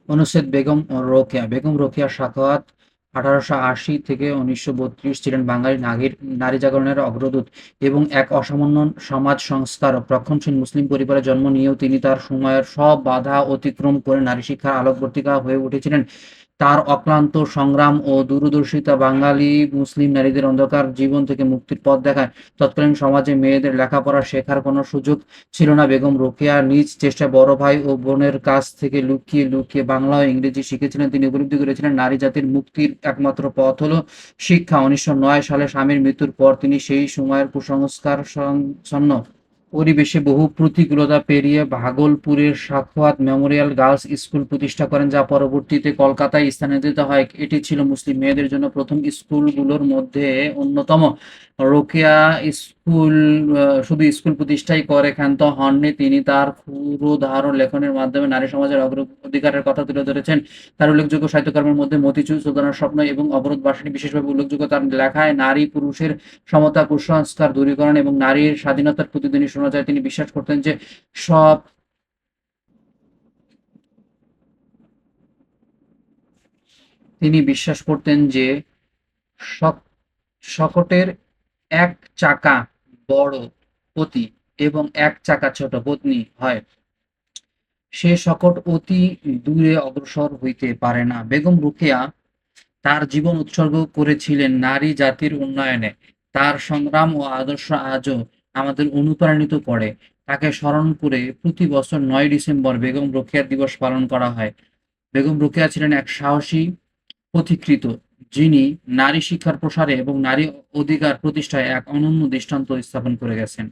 অনুচ্ছেদ বেগম রোকেয়া। বেগম রোকেয়া সাখাওয়াত 1880 থেকে 1932 ছিলেন বাঙালি নারী জাগরণের অগ্রদূত এবং এক অসামান্য সমাজ সংস্কারক। রক্ষণশীল মুসলিম পরিবারে জন্ম নিয়েও তিনি তার সময়ের সব বাধা অতিক্রম করে নারী শিক্ষার আলোকবর্তিকা হয়ে উঠেছিলেন। তার অক্লান্ত সংগ্রাম ও দূরদর্শিতা বাঙালি মুসলিম নারীদের অন্ধকার জীবন থেকে মুক্তির পথ দেখায়। তৎকালীন সমাজে মেয়েদের লেখাপড়া শেখার কোনো সুযোগ ছিল না। বেগম রোকেয়া নিজ চেষ্টায় বড় ভাই ও বোনের কাছ থেকে লুকিয়ে লুকিয়ে বাংলা ও ইংরেজি শিখেছিলেন। তিনি উপলব্ধি করেছিলেন নারী জাতির মুক্তির একমাত্র পথ হলো শিক্ষা। 1909 সালে স্বামীর মৃত্যুর পর তিনি সেই সময়ের কুসংস্কার ছন্ন পরিবেশে বহু প্রতিকূলতা পেরিয়ে ভাগলপুরের সাখাওয়াত মেমোরিয়াল গার্লস স্কুল প্রতিষ্ঠা করেন, যা পরবর্তীতে কলকাতায় স্থানান্তরিত হয়। এটি ছিল মুসলিম মেয়েদের জন্য প্রথম স্কুলগুলোর মধ্যে অন্যতম। রোকেয়া স্কুল শুধু স্কুল প্রতিষ্ঠাই করে ক্ষান্ত হননি, তিনি তার ক্ষুরোদার লেখনের মাধ্যমে নারী সমাজের অধিকারের কথা তুলে ধরেছেন। তার উল্লেখযোগ্য সাহিত্যকর্মের মধ্যে মতিচুর, সুলতানের স্বপ্ন এবং অবরোধ বাসিনী বিশেষভাবে উল্লেখযোগ্য। তার লেখায় নারী পুরুষের সমতা, কুসংস্কার দূরীকরণ এবং নারীর স্বাধীনতার প্রতিধ্বনি শোনা যায়। তিনি বিশ্বাস করতেন যে সব তিনি বিশ্বাস করতেন যে সক- শকটের এক চাকা বড় পতি এবং এক চাকা ছোট পত্নী হয়, সে শকট অতি দূরে অগ্রসর হইতে পারে না। বেগম রোকেয়া তার জীবন উৎসর্গ করেছিলেন নারী জাতির উন্নয়নে। তার সংগ্রাম ও আদর্শ আজও আমাদের অনুপ্রাণিত করে। তাকে স্মরণ করে প্রতি বছর 9 ডিসেম্বর বেগম রোকেয়া দিবস পালন করা হয়। বেগম রোকেয়া ছিলেন এক সাহসী পথিকৃৎ, যিনি নারী শিক্ষার প্রসারে এবং নারী অধিকার প্রতিষ্ঠায় এক অনন্য দৃষ্টান্ত স্থাপন করে গেছেন।